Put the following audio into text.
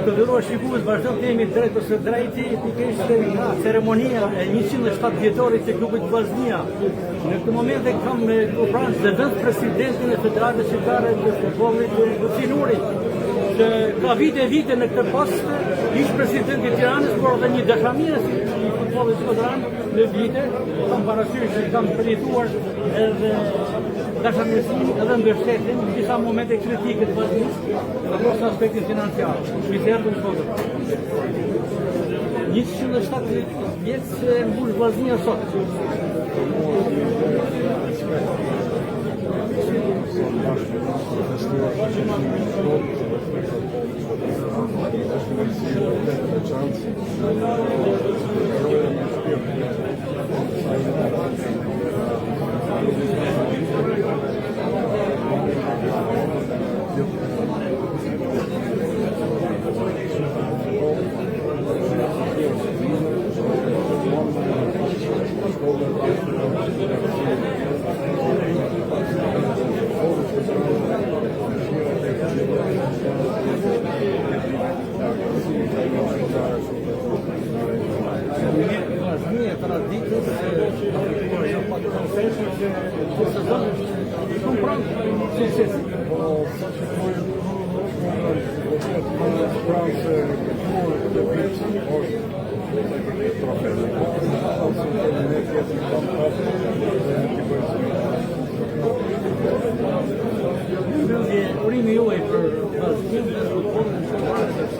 Të nderuar shikues, vazhdon të jemi drejt ose drejti pikërisht nga ceremonia e 107 vjetorit të klubit Vllaznia. Në këtë moment e kam këtu pranë zëvendës presidentin e Federatës Shqiptare të Futbollit Lucinurit, që ka vite në këtë post, ish presidenti i Tiranës, por edhe një dashamirës i futbollit shqiptar në vite, kam parasysh që kam përjetuar edhe dashamirësinë edhe mbështetjen në disa momente kritike të Vllaznisë, apo në aspektin financiar. Mizerë në foto. 107 vjet se mbush Vllaznia sot. Urimi juaj për vazhdim dhe futbollin shqiptar.